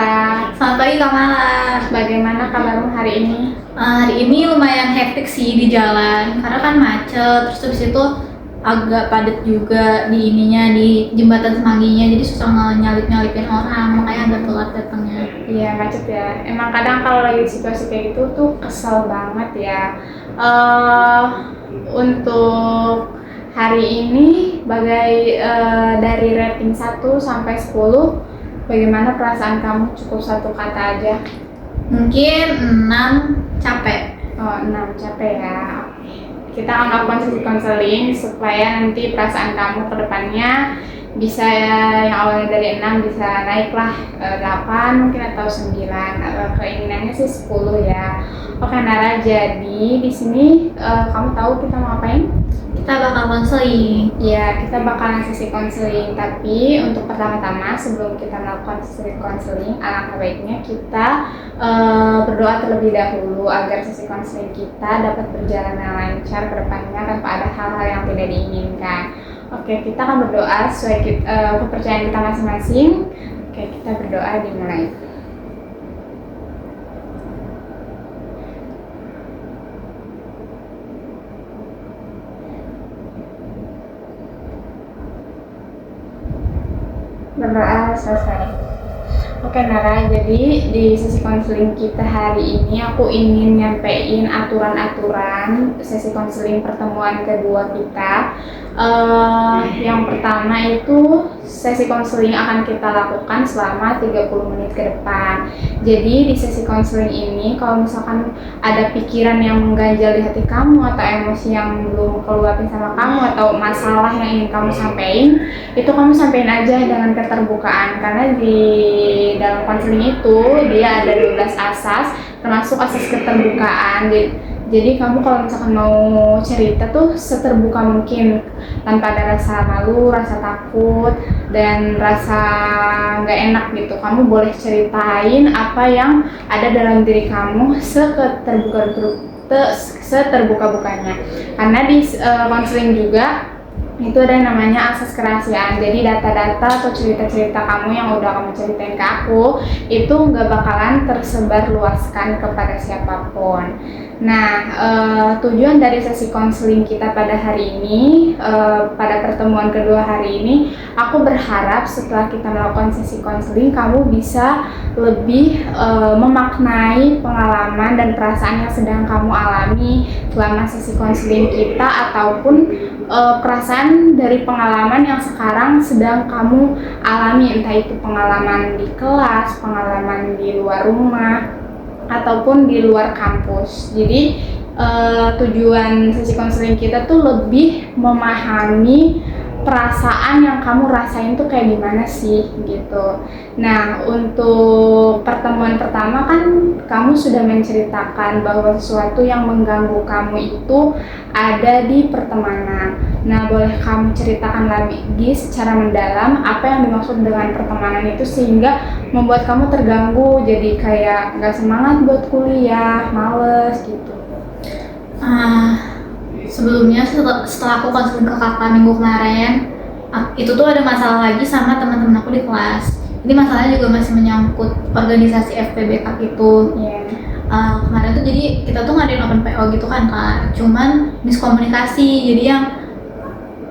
Sarah. Selamat pagi Kak Mala. Bagaimana kabarmu hari ini? Hari ini lumayan hektik sih di jalan karena kan macet, terus habis itu agak padat juga di jembatan Semangginya, jadi susah nyalip-nyalipin orang, makanya agak telat datangnya. Iya, macet ya. Emang kadang kalau lagi situasi kayak gitu tuh kesel banget ya. Untuk hari ini dari rating 1 sampai 10, bagaimana perasaan kamu? Cukup satu kata aja. Mungkin 6, capek. Oh, 6 capek ya. Kita akan melakukan sesi konseling supaya nanti perasaan kamu ke depannya bisa yang awalnya dari 6 bisa naiklah 8 mungkin atau 9. Keinginannya sih 10 ya. Oke Nara, jadi di sini kamu tahu kita mau ngapain? Kita bakal konseling. Ya, kita bakalan sesi konseling, tapi untuk pertama-tama sebelum kita melakukan sesi konseling, alangkah baiknya kita berdoa terlebih dahulu agar sesi konseling kita dapat berjalan dengan lancar ke depannya tanpa ada hal-hal yang tidak diinginkan. Oke, kita akan berdoa sesuai kepercayaan kita masing-masing. Oke, kita berdoa, dimulai. Berdoa selesai. Oke Nara, jadi di sesi konseling kita hari ini aku ingin nyampein aturan-aturan sesi konseling pertemuan kedua kita. Yang pertama itu sesi konseling akan kita lakukan selama 30 menit ke depan. Jadi di sesi konseling ini kalau misalkan ada pikiran yang mengganjal di hati kamu atau emosi yang belum keluarin sama kamu atau masalah yang ingin kamu sampaikan, itu kamu sampaikan aja dengan keterbukaan, karena di dalam konseling itu dia ada 12 asas, termasuk asas keterbukaan. Jadi kamu kalau misalkan mau cerita tuh seterbuka mungkin, tanpa ada rasa malu, rasa takut, dan rasa nggak enak gitu. Kamu boleh ceritain apa yang ada dalam diri kamu seterbuka-bukanya. Karena di konseling juga itu ada yang namanya asas kerahasiaan. Jadi data-data atau cerita-cerita kamu yang udah kamu ceritain ke aku itu nggak bakalan tersebar luaskan kepada siapapun. Nah, tujuan dari sesi konseling kita pada hari ini, pada pertemuan kedua hari ini, aku berharap setelah kita melakukan sesi konseling kamu bisa lebih memaknai pengalaman dan perasaan yang sedang kamu alami selama sesi konseling kita, ataupun perasaan dari pengalaman yang sekarang sedang kamu alami, entah itu pengalaman di kelas, pengalaman di luar rumah, ataupun di luar kampus. Jadi tujuan sesi konseling kita tuh lebih memahami perasaan yang kamu rasain tuh kayak gimana sih gitu. Nah, untuk pertemuan pertama kan kamu sudah menceritakan bahwa sesuatu yang mengganggu kamu itu ada di pertemanan. Nah, boleh kamu ceritakan lagi secara mendalam apa yang dimaksud dengan pertemanan itu sehingga membuat kamu terganggu, jadi kayak nggak semangat buat kuliah, males gitu. Sebelumnya setelah aku konseling ke kakak minggu kemarin, itu tuh ada masalah lagi sama teman-teman aku di kelas. Ini masalahnya juga masih menyangkut organisasi FPB Cup itu. Kemarin tuh jadi kita tuh ngadain open PO gitu kan Kak, cuman miskomunikasi. Jadi yang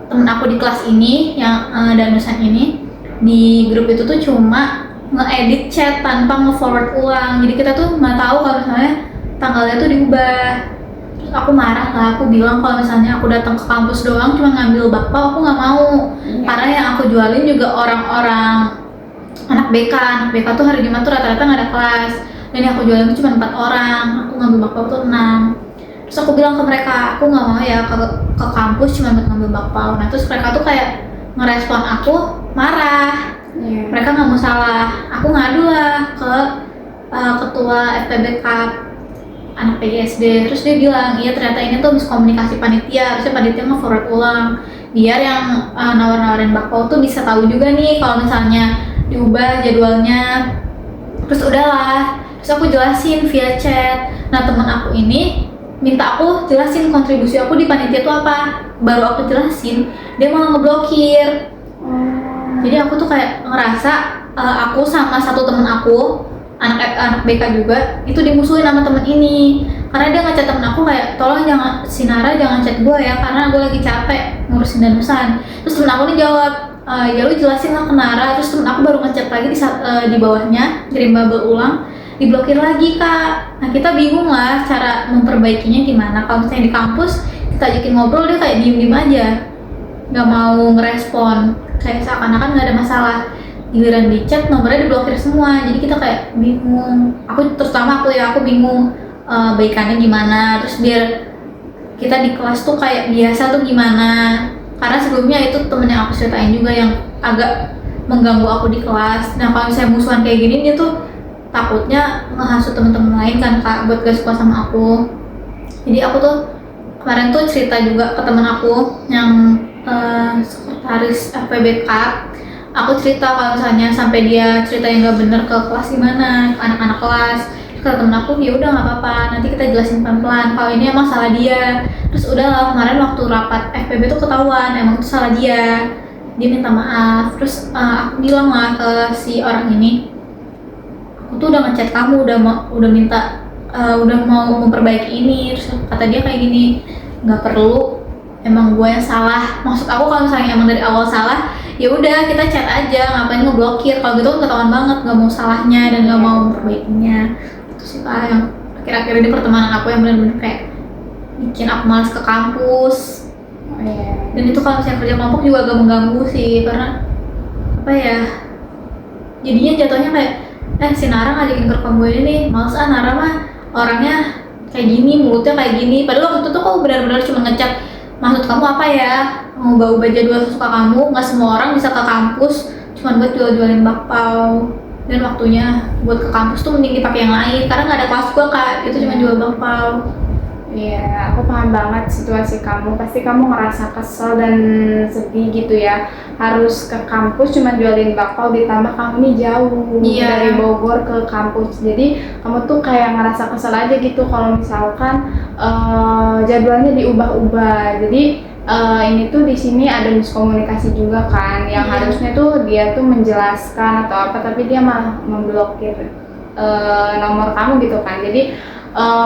temen aku di kelas ini yang danusan ini di grup itu tuh cuma nge-edit chat tanpa nge-forward ulang. Jadi kita tuh nggak tahu kalau misalnya tanggalnya tuh diubah. Terus aku marah lah, aku bilang kalau misalnya aku datang ke kampus doang cuma ngambil bakpao, aku nggak mau. Karena yang aku jualin juga orang-orang anak BK tuh hari Jumat tuh rata-rata nggak ada kelas, dan yang aku jualin tuh cuma 4 orang, aku ngambil bakpao tuh 6. Terus aku bilang ke mereka, aku nggak mau ya ke kampus cuma buat ngambil bakpao. Nah terus mereka tuh kayak ngerespon aku marah. Mereka nggak mau salah, aku ngadu lah ke ketua FPB Cup anak PGSD. Terus dia bilang, iya ternyata ini tuh miskomunikasi panitia, harusnya panitia nge-forward ulang biar yang nawar-nawarin bakpao tuh bisa tahu juga nih kalau misalnya diubah jadwalnya. Terus udahlah, terus aku jelasin via chat. Nah temen aku ini minta aku jelasin kontribusi aku di panitia tuh apa. Baru aku jelasin, dia malah ngeblokir. Jadi aku tuh kayak ngerasa aku sama satu temen aku anak BK juga itu dimusuhin sama temen ini karena dia ngechat temen aku kayak tolong jangan si Nara jangan chat gue ya karena gue lagi capek ngurusin danusan. Terus temen aku nih jawab ya lu jelasin lah ke Nara. Terus temen aku baru ngechat lagi di bawahnya kirim bubble ulang diblokir lagi kak. Nah kita bingung lah cara memperbaikinya gimana. Kalau misalnya di kampus kita ajakin ngobrol dia kayak diem aja nggak mau ngerespon kayak seakan-akan nggak ada masalah. Giliran di chat nomornya diblokir semua jadi kita kayak bingung. Terutama aku bingung baikannya gimana. Terus biar kita di kelas tuh kayak biasa tuh gimana karena sebelumnya itu temen yang aku ceritain juga yang agak mengganggu aku di kelas. Nah kalau misalnya musuhan kayak gini dia tuh takutnya ngehasut temen-temen lain kan kak buat gak suka sama aku. Jadi aku tuh kemarin tuh cerita juga ke temen aku yang sekretaris FPBK. Aku cerita kalau misalnya sampai dia cerita yang nggak bener ke kelas gimana, ke anak-anak kelas. Terus kata temen aku, ya udah nggak apa-apa, nanti kita jelasin pelan-pelan. Kalau ini emang salah dia. Terus udah lah kemarin waktu rapat FPB tuh ketahuan emang itu salah dia. Dia minta maaf. Terus aku bilang lah ke si orang ini, aku tuh udah ngechat kamu, udah minta, udah mau memperbaiki ini. Terus kata dia kayak gini, nggak perlu. Emang gue yang salah. Maksud aku kalau misalnya emang dari awal salah, ya udah kita chat aja, ngapain ngeblokir? Kalau gitu kan ketahuan banget, nggak mau salahnya dan nggak mau memperbaikinya. Itu sih kak yang akhir-akhir ini pertemanan aku yang benar-benar kayak bikin aku malas ke kampus. Dan itu kalau misalnya kerja kelompok juga agak mengganggu sih karena apa ya? Jadinya jatuhnya kayak si Nara ngajakin ke rekam gue ini nih, males Nara mah orangnya kayak gini, mulutnya kayak gini. Padahal waktu itu tuh kok benar-benar cuma ngechat maksud kamu apa ya, mau ubah jadwal suka kamu. Nggak semua orang bisa ke kampus cuma buat jual-jualin bakpao, dan waktunya buat ke kampus tuh mending dipakai yang lain karena nggak ada kelas gua kak, itu cuma jual bakpao. Iya, aku paham banget situasi kamu. Pasti kamu ngerasa kesel dan sedih gitu ya. Harus ke kampus cuma jualin bakpao, ditambah kamu nih jauh dari Bogor ke kampus. Jadi kamu tuh kayak ngerasa kesel aja gitu kalau misalkan jadwalnya diubah-ubah. Jadi ini tuh di sini ada miskomunikasi juga kan. Yang harusnya tuh dia tuh menjelaskan atau apa, tapi dia malah memblokir nomor kamu gitu kan. Jadi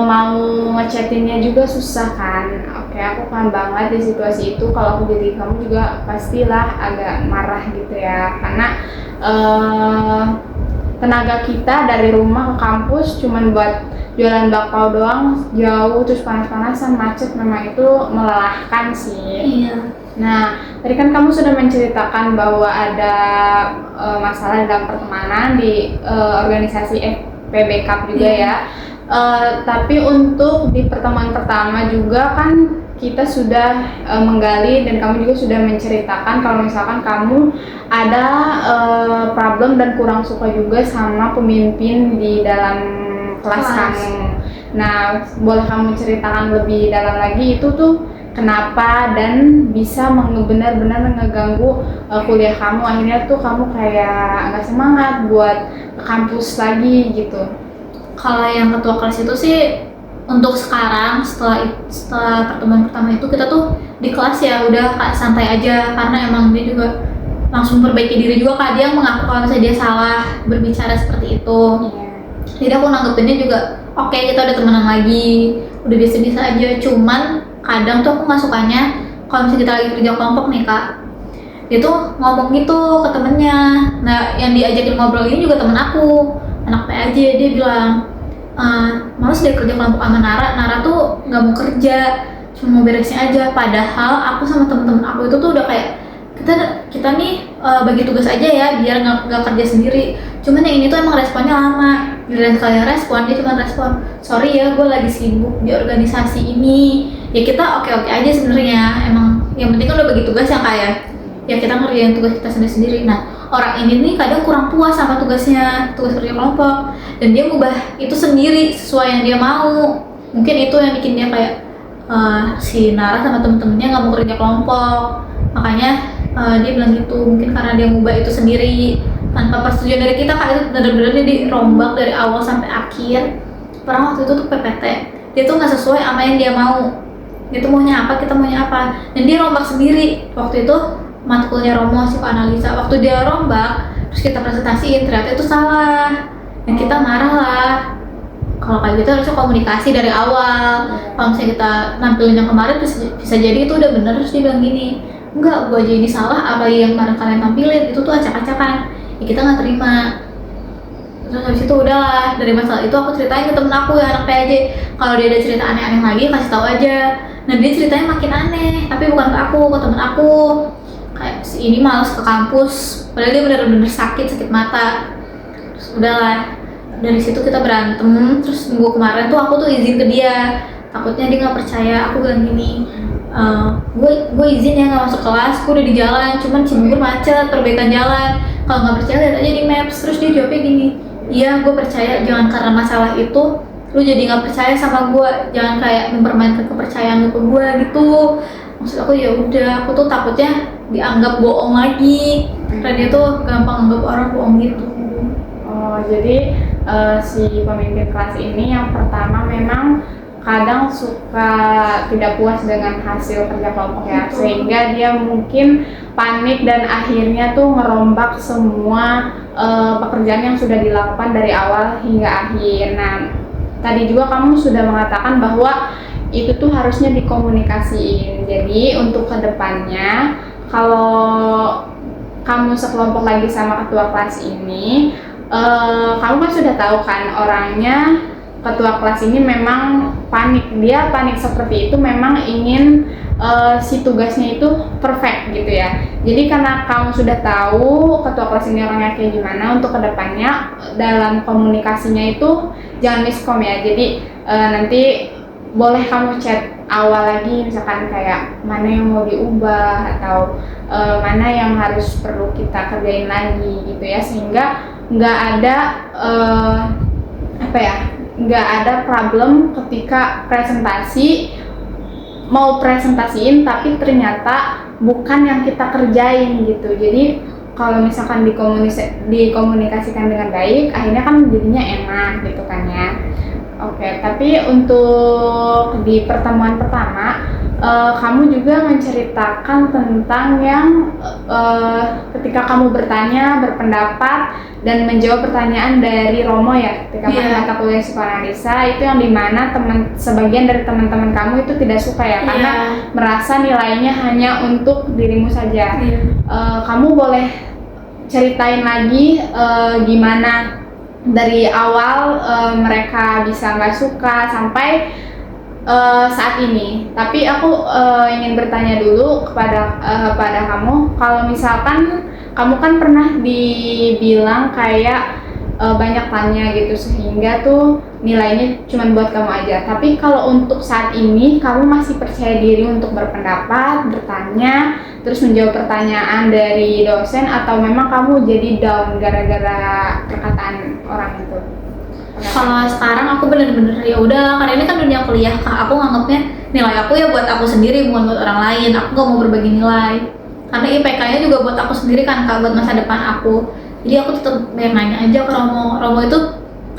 mau ngechatinnya juga susah kan. Oke, aku paham banget di situasi itu. Kalau aku jadi kamu juga pastilah agak marah gitu ya, karena tenaga kita dari rumah ke kampus cuman buat jualan bakpao doang, jauh terus panas-panasan, macet, memang itu melelahkan sih. Nah, tadi kan kamu sudah menceritakan bahwa ada masalah dalam pertemanan di organisasi FPB Cup juga ya. Tapi untuk di pertemuan pertama juga kan kita sudah menggali dan kamu juga sudah menceritakan kalau misalkan kamu ada problem dan kurang suka juga sama pemimpin di dalam kelas kamu. Nah, boleh kamu ceritakan lebih dalam lagi itu tuh kenapa dan bisa benar-benar ngeganggu kuliah kamu, akhirnya tuh kamu kayak nggak semangat buat ke kampus lagi gitu. Kalau yang ketua kelas itu sih untuk sekarang setelah pertemuan pertama itu kita tuh di kelas ya udah santai aja karena emang dia juga langsung perbaiki diri juga kak. Dia mengaku kalau misalnya dia salah berbicara seperti itu. Jadi aku nanggepinnya juga oke, kita udah temenan lagi, udah biasa-biasa aja. Cuman kadang tuh aku nggak sukanya kalau misalnya kita lagi kerja kelompok nih kak, dia tuh ngomong gitu ke temennya. Nah yang diajakin ngobrol ini juga temen aku, anak PAJ. Dia bilang males deh kerja kelompok sama Nara tuh nggak mau kerja, cuma mau beresin aja. Padahal aku sama temen-temen aku itu tuh udah kayak kita nih bagi tugas aja ya biar nggak kerja sendiri. Cuman yang ini tuh emang responnya lama. Giliran kalian respon, dia cuma respon sorry ya gue lagi sibuk di organisasi ini. Ya kita oke aja sebenarnya, emang yang penting kan udah bagi tugas yang kayak ya kita ngerjain tugas kita sendiri. Nah orang ini nih kadang kurang puas sama tugas kerja kelompok dan dia ngubah itu sendiri sesuai yang dia mau. Mungkin itu yang bikin dia kayak si Nara sama temen-temennya nggak mau kerja kelompok, makanya dia bilang gitu. Mungkin karena dia ngubah itu sendiri tanpa persetujuan dari kita kak. Itu bener-bener dia dirombak dari awal sampai akhir. Pernah waktu itu tuh PPT dia tuh nggak sesuai sama yang dia mau. Dia tuh maunya apa, kita maunya apa, dan dia rombak sendiri. Waktu itu matkulnya Romo psikoanalisa, waktu dia rombak terus kita presentasiin ternyata itu salah, dan kita marah lah. Kalau kayak gitu harusnya komunikasi dari awal. Kalau misalnya kita nampilin yang kemarin bisa jadi itu udah bener, terus dia bilang gini, enggak, gua aja ini salah, apa yang kemarin kalian tampilin itu tuh acak-acakan. Ya kita nggak terima. Terus habis itu udahlah, dari masalah itu aku ceritain ke temen aku yang anak PAJ. Kalau dia ada cerita aneh-aneh lagi kasih tahu aja. Nah dia ceritanya makin aneh, tapi bukan ke aku, ke temen aku. Kayak si ini males ke kampus, padahal dia bener-bener sakit mata. Terus udahlah, dari situ kita berantem. Terus minggu kemarin tuh aku tuh izin ke dia, takutnya dia nggak percaya. Aku bilang gini, gue izin ya nggak masuk kelas, gue udah di jalan, cuman Cibubur macet, perbaikan jalan, kalau nggak percaya lihat aja di maps. Terus dia jawabnya gini, iya gue percaya, jangan karena masalah itu lu jadi nggak percaya sama gue, jangan kayak mempermainkan kepercayaan lu ke gue gitu. Maksud aku ya udah, aku tuh takutnya dianggap bohong lagi, karena dia tuh gampang anggap orang bohong gitu. Oh, jadi si pemimpin kelas ini yang pertama memang kadang suka tidak puas dengan hasil kerja kelompok ya, sehingga dia mungkin panik dan akhirnya tuh merombak semua pekerjaan yang sudah dilakukan dari awal hingga akhir. Nah, tadi juga kamu sudah mengatakan bahwa itu tuh harusnya dikomunikasiin. Jadi untuk kedepannya kalau kamu sekelompok lagi sama ketua kelas ini, kamu kan sudah tahu kan orangnya, ketua kelas ini memang panik. Dia panik seperti itu memang ingin si tugasnya itu perfect gitu ya. Jadi karena kamu sudah tahu ketua kelas ini orangnya kayak gimana, untuk kedepannya dalam komunikasinya itu jangan miskom ya. Jadi nanti boleh kamu chat awal lagi, misalkan kayak mana yang mau diubah atau mana yang harus perlu kita kerjain lagi gitu ya, sehingga nggak ada nggak ada problem ketika mau presentasiin tapi ternyata bukan yang kita kerjain gitu. Jadi kalau misalkan dikomunikasikan dengan baik, akhirnya kan jadinya enak gitu kan ya. Oke, tapi untuk di pertemuan pertama, kamu juga menceritakan tentang yang ketika kamu berpendapat dan menjawab pertanyaan dari Romo ya, ketika mata kuliah psikoanalisa, itu yang dimana sebagian dari teman-teman kamu itu tidak suka ya, karena merasa nilainya hanya untuk dirimu saja. Kamu boleh ceritain lagi gimana dari awal mereka bisa nggak suka sampai saat ini. Tapi aku ingin bertanya dulu kepada kamu, kalau misalkan kamu kan pernah dibilang kayak banyak tanya gitu sehingga tuh nilainya cuma buat kamu aja. Tapi kalau untuk saat ini kamu masih percaya diri untuk berpendapat, bertanya, terus menjawab pertanyaan dari dosen, atau memang kamu jadi down gara-gara perkataan orang itu? Kalau sekarang aku bener-bener ya udah, karena ini kan dunia kuliah, aku nganggapnya nilai aku ya buat aku sendiri, bukan buat orang lain. Aku gak mau berbagi nilai, karena IPK-nya juga buat aku sendiri kan Kak, buat masa depan aku. Jadi aku tetap nanya aja ke Romo itu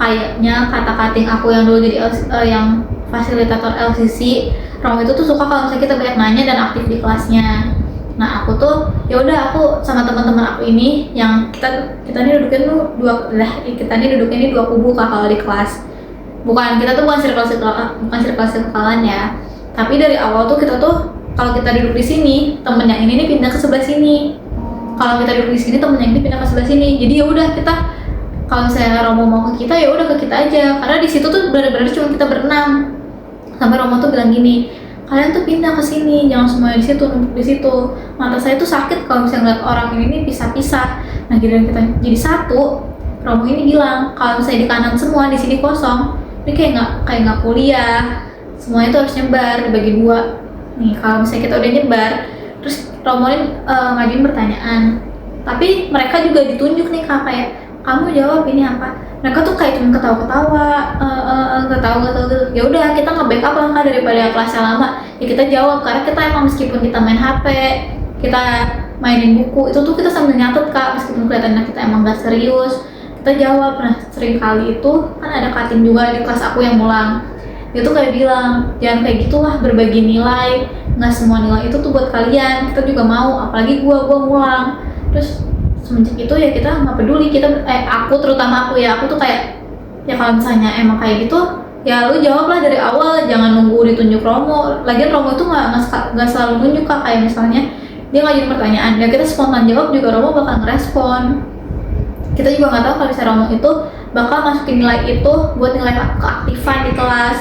kayaknya kata-kating aku yang dulu jadi yang fasilitator LCC. Romo itu tuh suka kalau misalnya kita banyak nanya dan aktif di kelasnya. Nah aku tuh ya udah, aku sama teman-teman aku ini yang kita ini duduknya tuh dua kubu Kak kalau di kelas. Kita tuh bukan circle-circlean ya. Tapi dari awal tuh kita tuh kalau kita duduk di sini, temen yang ini nih pindah ke sebelah sini. Kalau kita duduk di sini, temen yang ini pindah ke sebelah sini. Jadi ya udah, kita kalau misalnya Romo mau ke kita ya udah ke kita aja. Karena di situ tuh benar-benar cuma kita berenam. Sampai Romo tuh bilang gini, kalian tuh pindah ke sini, jangan semuanya di situ, numpuk di situ. Mata saya tuh sakit kalau misalnya ngeliat orang ini pisah-pisah. Nah, giliran kita jadi satu, Romo ini bilang kalau misalnya di kanan semua, di sini kosong, ini kayak nggak kuliah. Semuanya tuh harus nyebar, dibagi dua. Nih, kalau misalnya kita udah nyebar, terus Romo ini ngajuin pertanyaan, tapi mereka juga ditunjuk nih Kak, kayak kamu jawab ini apa. Mereka tuh kayak cuma ketawa-ketawa, ya udah, kita nge-backup lah Kak, daripada kelasnya lama. Ya kita jawab, karena kita emang meskipun kita main HP, kita mainin buku, itu tuh kita sambil nyatet Kak, meskipun kelihatannya kita emang gak serius, kita jawab. Nah, sering kali itu kan ada katin juga di kelas aku yang ngulang. Dia tuh kayak bilang, jangan kayak gitulah, berbagi nilai, nggak semua nilai itu tuh buat kalian, kita juga mau, apalagi gua ngulang. Terus semenjak itu ya kita nggak peduli, aku terutama aku tuh kayak ya kalau misalnya emang kayak gitu ya lu jawab lah dari awal, jangan nunggu ditunjuk Romo. Lagian Romo itu nggak selalu nunjuk Kak, kayak misalnya dia ngajuin pertanyaan ya kita spontan jawab juga Romo bakal ngerespon. Kita juga nggak tahu kalau misalnya Romo itu bakal masukin nilai itu buat nilai keaktifan di kelas.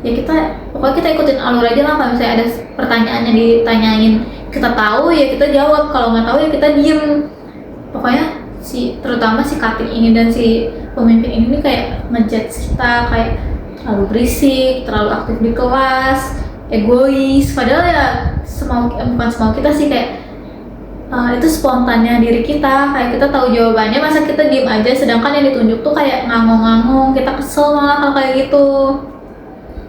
Ya pokoknya kita ikutin alur aja lah. Kalau misalnya ada pertanyaannya ditanyain kita tahu ya kita jawab, kalau nggak tahu ya kita diem. Pokoknya terutama si Kating ini dan si pemimpin ini nih kayak ngejudge kita kayak terlalu berisik, terlalu aktif di kelas, egois. Padahal ya bukan semau kita sih, kayak itu spontannya diri kita, kayak kita tahu jawabannya masa kita diem aja, sedangkan yang ditunjuk tuh kayak ngangong-ngangong. Kita kesel malah kalau kayak gitu.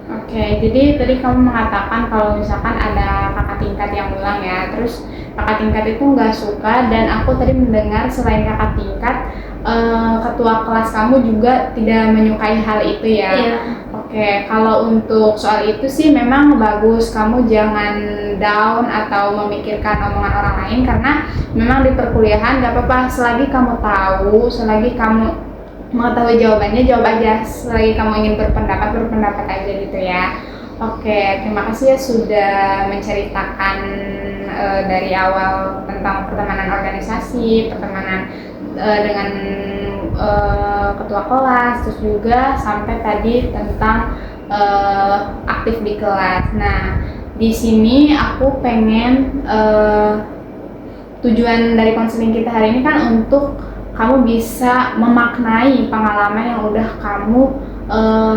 Oke, jadi tadi kamu mengatakan kalau misalkan ada kakak tingkat yang ulang ya, terus kakak tingkat itu nggak suka, dan aku tadi mendengar selain kakak tingkat, ketua kelas kamu juga tidak menyukai hal itu ya. Iya. Oke, kalau untuk soal itu sih memang bagus, kamu jangan down atau memikirkan omongan orang lain, karena memang di perkuliahan nggak apa-apa, selagi kamu tahu, selagi kamu mengetahui jawabannya, jawab aja. Selagi kamu ingin berpendapat aja gitu ya. Oke, terima kasih ya sudah menceritakan dari awal tentang pertemanan organisasi, pertemanan dengan ketua kelas, terus juga sampai tadi tentang aktif di kelas. Nah, di sini aku pengen tujuan dari konseling kita hari ini kan untuk kamu bisa memaknai pengalaman yang udah kamu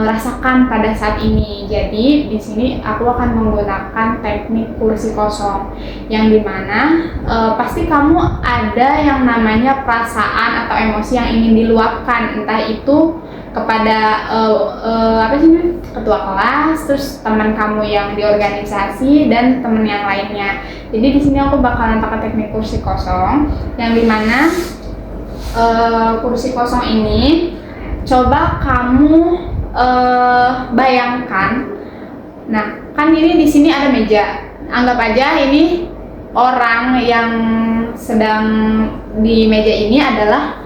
rasakan pada saat ini. Jadi di sini aku akan menggunakan teknik kursi kosong, yang dimana pasti kamu ada yang namanya perasaan atau emosi yang ingin diluapkan, entah itu kepada ketua kelas, terus teman kamu yang di organisasi, dan teman yang lainnya. Jadi di sini aku bakalan pakai teknik kursi kosong, yang dimana kursi kosong ini coba kamu bayangkan. Nah, kan ini di sini ada meja. Anggap aja ini orang yang sedang di meja ini adalah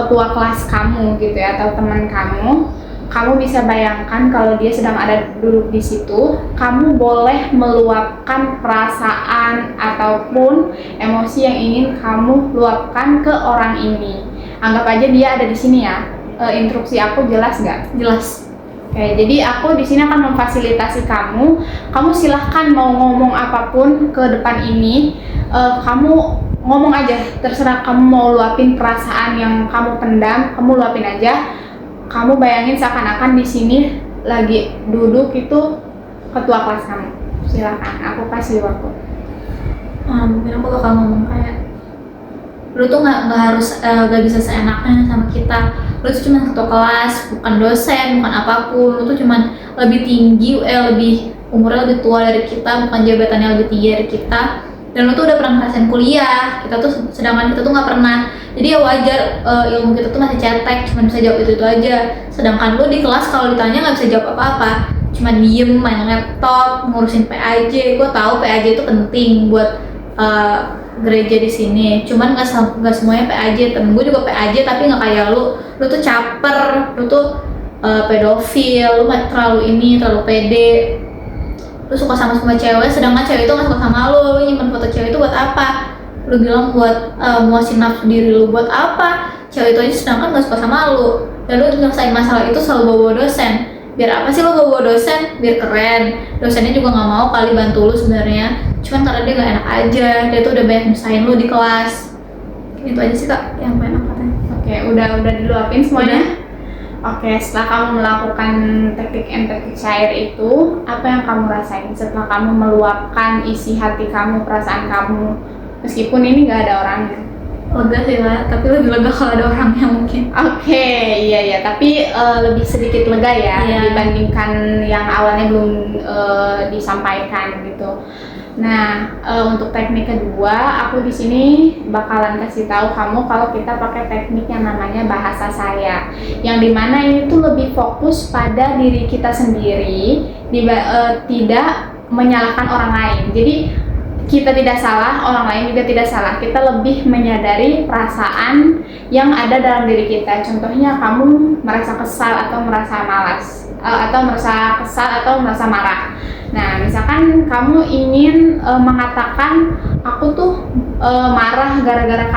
ketua kelas kamu gitu ya, atau teman kamu. Kamu bisa bayangkan kalau dia sedang ada duduk di situ, kamu boleh meluapkan perasaan ataupun emosi yang ingin kamu luapkan ke orang ini. Anggap aja dia ada di sini ya. Instruksi aku jelas nggak? Jelas. Oke, jadi aku di sini akan memfasilitasi kamu. Kamu silahkan mau ngomong apapun ke depan ini. Kamu ngomong aja, terserah kamu mau luapin perasaan yang kamu pendam, kamu luapin aja. Kamu bayangin seakan-akan di sini lagi duduk itu ketua kelas kamu. Silakan, aku kasih waktu. Mungkin aku bakal ngomong kayak, lu tuh nggak bisa seenaknya sama kita. Lu tuh cuma ketua kelas, bukan dosen, bukan apapun. Lu tuh cuma lebih tinggi, umurnya lebih tua dari kita, bukan jabatannya lebih tinggi dari kita. Dan lu tuh udah pernah ngerasain kuliah, sedangkan kita tuh nggak pernah. Jadi ya wajar, ilmu kita tuh masih cetek, cuma bisa jawab itu aja. Sedangkan lu di kelas kalau ditanya nggak bisa jawab apa-apa, cuma diem, main laptop, ngurusin PAJ. Gue tahu PAJ itu penting buat gereja di sini, cuman nggak semuanya PAJ. Temen gue juga PAJ tapi nggak kayak lu tuh caper, lu tuh pedofil, lu terlalu pede. Lu suka sama semua cewek, sedangkan cewek itu gak suka sama lu nyimpen foto cewek itu buat apa? Lu bilang buat muasin nafsu diri lu, buat apa? Cewek itu aja sedangkan gak suka sama lu, dan lu nyelesain masalah itu selalu bawa dosen. Biar apa sih lu bawa dosen? Biar keren. Dosennya juga gak mau kali bantu lu sebenarnya, cuman karena dia gak enak aja. Dia tuh udah banyak nyusahin lu di kelas. Itu aja sih Kak yang pengen aku katanya. Oke, udah diluapin semuanya? Oke, setelah kamu melakukan teknik cair itu, apa yang kamu rasain setelah kamu meluapkan isi hati kamu, perasaan kamu, meskipun ini nggak ada orangnya? Lega sih lah, tapi lebih lega kalau ada orangnya mungkin. Oke, iya, tapi lebih sedikit lega ya, dibandingkan yang awalnya belum disampaikan gitu. Nah, untuk teknik kedua, aku di sini bakalan kasih tahu kamu kalau kita pakai teknik yang namanya bahasa saya, yang dimana ini tuh lebih fokus pada diri kita sendiri, tidak menyalahkan orang lain. Jadi kita tidak salah, orang lain juga tidak salah. Kita lebih menyadari perasaan yang ada dalam diri kita. Contohnya kamu merasa kesal atau merasa malas, atau merasa kesal atau merasa marah. Nah, misalkan kamu ingin mengatakan aku tuh marah gara-gara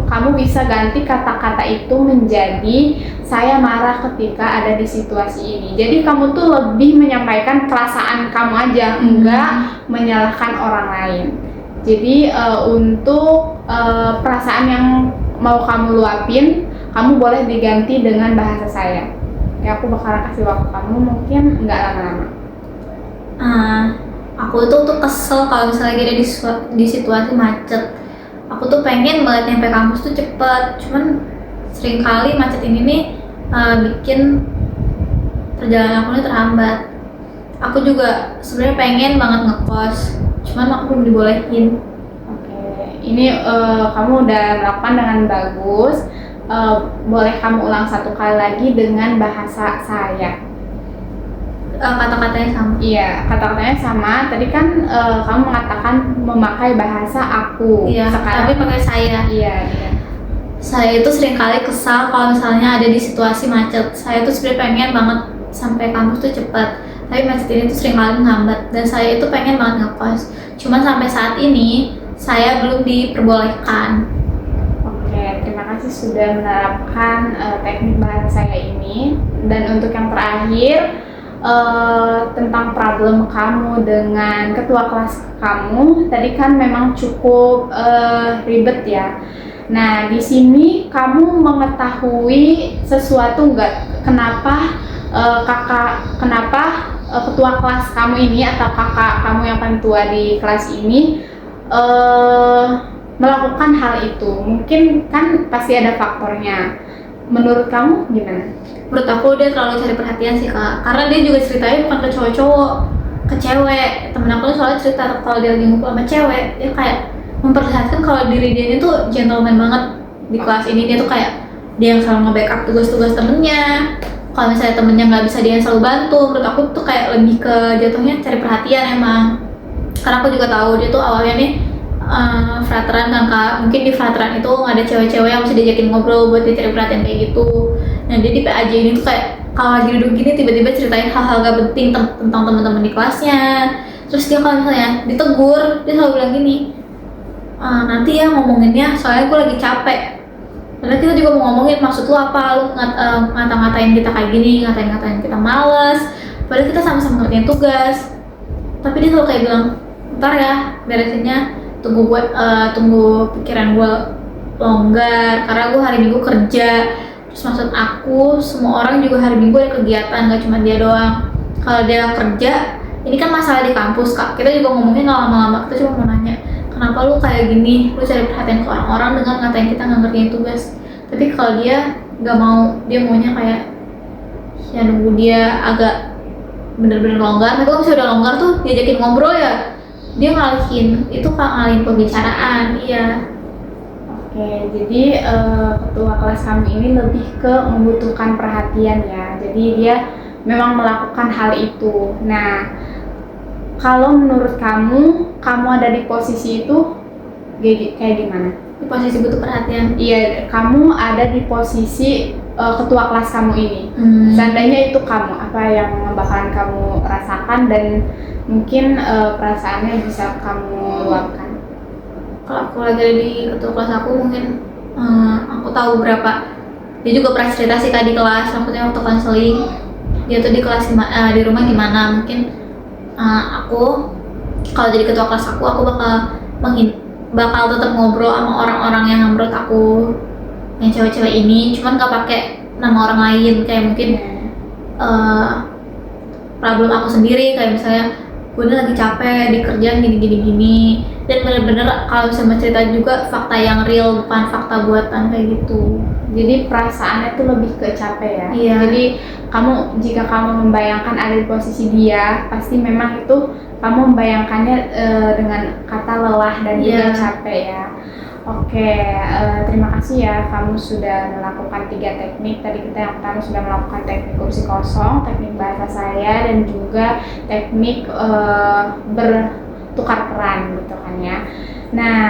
kamu bisa ganti kata-kata itu menjadi saya marah ketika ada di situasi ini. Jadi kamu tuh lebih menyampaikan perasaan kamu aja, enggak menyalahkan orang lain. Jadi untuk perasaan yang mau kamu luapin, kamu boleh diganti dengan bahasa saya. Ya, aku bakalan kasih waktu kamu mungkin enggak lama-lama. Aku tuh kesel kalau misalnya lagi ada di situasi macet. Aku tuh pengen banget nyampe kampus tuh cepet, cuman seringkali macet ini nih bikin perjalanan aku nih terhambat. Aku juga sebenarnya pengen banget ngekos, cuman aku belum dibolehin. Oke, ini kamu udah melakukan dengan bagus. Boleh kamu ulang satu kali lagi dengan bahasa saya. Kata-katanya sama. Iya, kata-katanya sama. Tadi kan kamu mengatakan memakai bahasa aku. Iya, tapi pakai saya. Iya. Saya itu seringkali kesal kalau misalnya ada di situasi macet. Saya tuh sebenarnya pengen banget sampai kampus tuh cepat, tapi macet ini tuh seringkali menghambat. Dan saya itu pengen banget ngekos. Cuman sampai saat ini saya belum diperbolehkan. Oke, terima kasih sudah menerapkan teknik bahasa saya ini. Dan untuk yang terakhir, tentang problem kamu dengan ketua kelas kamu, tadi kan memang cukup ribet ya. Nah, di sini kamu mengetahui sesuatu nggak? Kenapa ketua kelas kamu ini atau kakak kamu yang paling tua di kelas ini melakukan hal itu? Mungkin kan pasti ada faktornya. Menurut kamu gimana? Menurut aku dia terlalu cari perhatian sih Kak, karena dia juga ceritanya bukan ke cowok-cowok, ke cewek. Temen aku soalnya cerita kalau dia lagi ngumpul sama cewek, dia kayak memperlihatkan kalau diri dia ini tuh gentleman banget di kelas ini. Dia tuh kayak dia yang selalu nge-backup tugas-tugas temennya. Kalau misalnya temennya nggak bisa, dia yang selalu bantu. Menurut aku tuh kayak lebih ke jatuhnya cari perhatian emang. Karena aku juga tahu dia tuh awalnya nih frateran kan Kak. Mungkin di frateran itu nggak ada cewek-cewek yang bisa diajakin ngobrol buat dia cari perhatian kayak gitu. Nah, dia di PAJ ini tuh kayak kalau lagi duduk gini tiba-tiba ceritain hal-hal gak penting tentang teman-teman di kelasnya. Terus dia kalau misalnya ditegur, dia selalu bilang gini, nanti ya ngomonginnya soalnya gue lagi capek. Padahal kita juga mau ngomongin maksud lu apa, lu ngata-ngatain kita kayak gini, ngatain kita males. Padahal kita sama-sama ngerjain tugas. Tapi dia selalu kayak bilang, ntar ya beresinnya, tunggu pikiran gue longgar karena gue hari Minggu kerja. Terus maksud aku, semua orang juga hari Minggu ada kegiatan, gak cuma dia doang. Kalau dia kerja, ini kan masalah di kampus Kak. Kita juga ngomongin gak lama-lama, kita cuma mau nanya, kenapa lu kayak gini? Lu cari perhatian ke orang-orang dengan ngatain kita gak ngerjain tugas. Tapi kalau dia gak mau, dia maunya kayak ya nunggu dia agak bener-bener longgar. Tapi kalau misalnya udah longgar tuh, diajakin ngobrol ya dia ngalihin, itu Kak, ngalihin pembicaraan. Iya. Oke, jadi ketua kelas kami ini lebih ke membutuhkan perhatian ya. Jadi dia memang melakukan hal itu. Nah, kalau menurut kamu ada di posisi itu kayak gimana? Di posisi butuh perhatian? Iya, kamu ada di posisi ketua kelas kamu ini. Seandainya itu kamu, apa yang bakalan kamu rasakan dan mungkin perasaannya bisa kamu luapkan? Kalau aku lagi ada di ketua kelas aku, mungkin aku tahu berapa. Dia juga pernah cerita sih Kak di kelas, maksudnya waktu konseling dia tuh di kelas di rumah gimana. Mungkin aku kalau jadi ketua kelas aku bakal tetap ngobrol sama orang-orang yang menurut aku yang cewek-cewek ini, cuman gak pakai nama orang lain. Kayak mungkin problem aku sendiri, kayak misalnya gue lagi capek di kerjaan gini. Dan bener-bener kalau bisa cerita juga fakta yang real, bukan fakta buatan kayak gitu. Jadi perasaannya tuh lebih ke capek ya. Iya. Jadi jika kamu membayangkan ada di posisi dia, pasti memang itu kamu membayangkannya dengan kata lelah dan juga capek ya. Oke, terima kasih ya kamu sudah melakukan 3 teknik. Tadi kita yang pertama sudah melakukan teknik kursi kosong, teknik bahasa saya, dan juga teknik tukar peran gitu kan ya. Nah,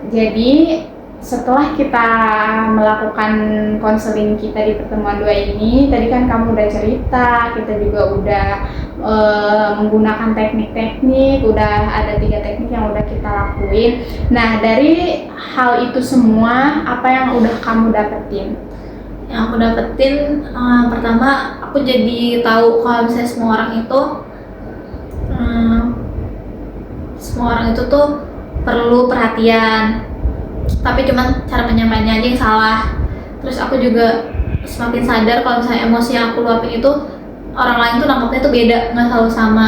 jadi setelah kita melakukan konseling kita di pertemuan 2 ini, tadi kan kamu udah cerita, kita juga udah menggunakan teknik-teknik, udah ada 3 teknik yang udah kita lakuin. Nah, dari hal itu semua, apa yang udah kamu dapetin? Yang aku dapetin, pertama aku jadi tahu kalau misalnya semua orang itu tuh perlu perhatian, tapi cuman cara penyampaiannya aja yang salah. Terus aku juga semakin sadar kalau misalnya emosi yang aku luapin itu orang lain tuh nangkapnya tuh beda, nggak selalu sama.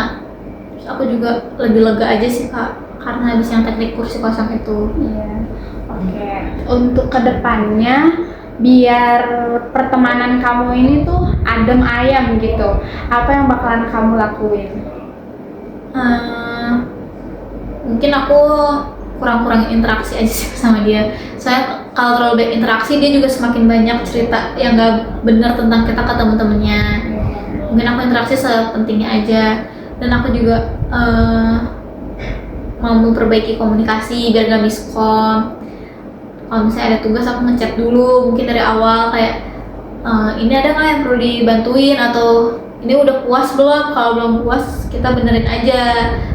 Terus aku juga lebih lega aja sih Kak, karena habis yang teknik kursi kosong itu. Iya, oke. Untuk kedepannya, biar pertemanan kamu ini tuh adem ayem gitu, apa yang bakalan kamu lakuin? Mungkin aku kurang-kurangin interaksi aja sih sama dia. Saya kalau terlalu banyak interaksi, dia juga semakin banyak cerita yang gak benar tentang kita ke temen-temennya. Mungkin aku interaksi sepentingnya aja, dan aku juga mau memperbaiki komunikasi biar gak miskom. Kalau misalnya ada tugas, aku ngechat dulu mungkin dari awal kayak ini ada nggak yang perlu dibantuin, atau ini udah puas belum. Kalau belum puas, kita benerin aja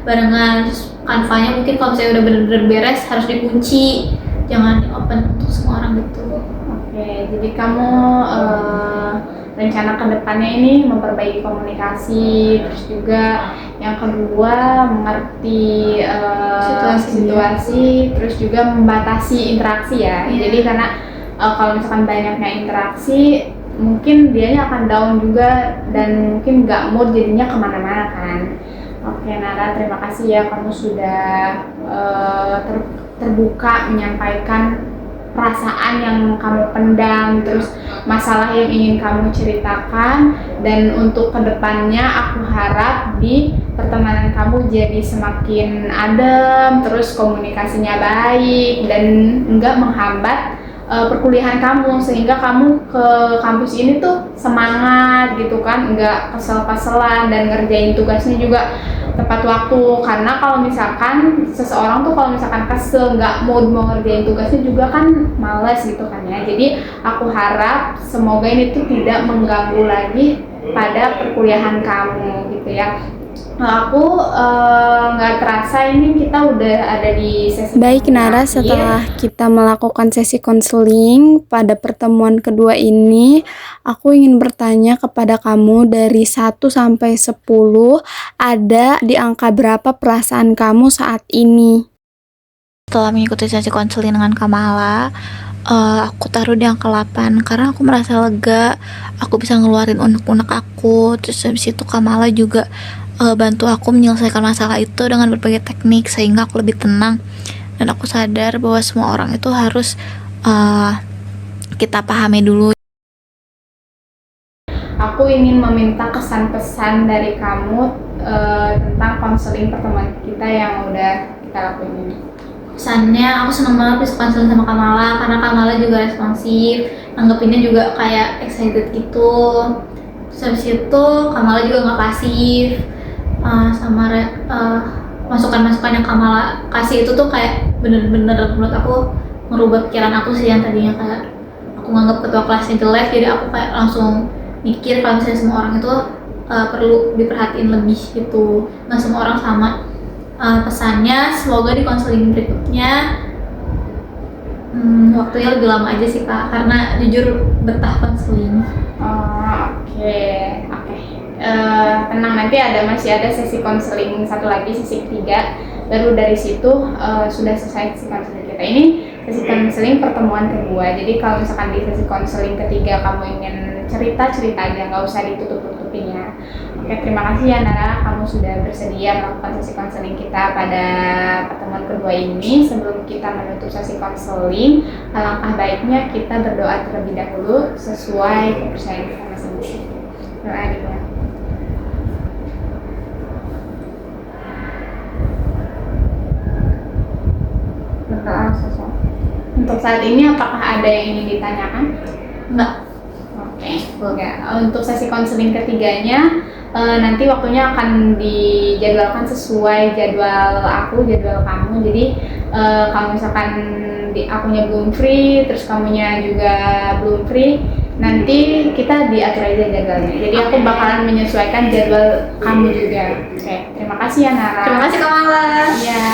barengan. Terus kanvanya mungkin kalau misalnya udah bener-bener beres, harus dikunci, jangan di open untuk semua orang gitu. Oke, jadi kamu rencana kedepannya ini memperbaiki komunikasi, terus juga yang kedua mengerti situasi, terus juga membatasi interaksi ya. Jadi karena kalau misalkan banyaknya interaksi, mungkin dianya akan down juga dan mungkin nggak mood, jadinya kemana-mana kan. Oke Nara, terima kasih ya kamu sudah terbuka menyampaikan perasaan yang kamu pendam, terus masalah yang ingin kamu ceritakan. Dan untuk kedepannya aku harap di pertemanan kamu jadi semakin adem, terus komunikasinya baik dan enggak menghambat perkuliahan kamu, sehingga kamu ke kampus ini tuh semangat gitu kan, enggak kesel-keselan dan ngerjain tugasnya juga tepat waktu. Karena kalau misalkan seseorang tuh kalau misalkan kesel, nggak mood mau ngerjain tugasnya juga kan males gitu kan ya. Jadi aku harap semoga ini tuh tidak mengganggu lagi pada perkuliahan kamu gitu ya. Aku nggak terasa ini kita udah ada di sesi. Baik Nara, setelah kita melakukan sesi konseling pada pertemuan kedua ini, aku ingin bertanya kepada kamu, dari 1 sampai 10, ada di angka berapa perasaan kamu saat ini? Setelah mengikuti sesi konseling dengan Kamala, aku taruh di angka 8 karena aku merasa lega, aku bisa ngeluarin unek-unek aku. Terus habis itu Kamala juga bantu aku menyelesaikan masalah itu dengan berbagai teknik, sehingga aku lebih tenang dan aku sadar bahwa semua orang itu harus kita pahami dulu. Aku ingin meminta kesan-pesan dari kamu tentang konseling pertemuan kita yang udah kita lakuin ini. Kesannya aku seneng banget bisa konseling sama Kamala, karena Kamala juga responsif, nanggepinnya juga kayak excited gitu. Terus habis itu Kamala juga nggak pasif, sama masukan-masukan yang Kamala kasih itu tuh kayak bener-bener menurut aku merubah pikiran aku sih, yang tadinya kayak aku nganggap ketua kelasnya jelek, jadi aku kayak langsung mikir kalau misalnya semua orang itu perlu diperhatiin lebih gitu, nggak semua orang sama. Pesannya semoga di konseling berikutnya waktunya lebih lama aja sih Kak, karena jujur betah konseling. Oke. Tenang, nanti masih ada sesi konseling satu lagi, sesi ketiga. Baru dari situ sudah selesai sesi konseling kita. Ini sesi konseling pertemuan kedua. Jadi kalau misalkan di sesi konseling ketiga kamu ingin cerita aja, nggak usah ditutup-tutupin ya. Oke, terima kasih ya Nara, kamu sudah bersedia melakukan sesi konseling kita pada pertemuan kedua ini. Sebelum kita menutup sesi konseling, alangkah baiknya kita berdoa terlebih dahulu sesuai kepercayaan kita masing-masing. Doa juga. Untuk saat ini apakah ada yang ingin ditanyakan? Enggak. Oke. Ya, untuk sesi konseling ketiganya nanti waktunya akan dijadwalkan sesuai jadwal aku, jadwal kamu. Jadi kalau misalkan akunya belum free, terus kamunya juga belum free, nanti kita diatur aja jadwalnya. Jadi aku bakalan menyesuaikan jadwal kamu juga. Oke, terima kasih ya Nara. Terima kasih Kak Mala. Iya.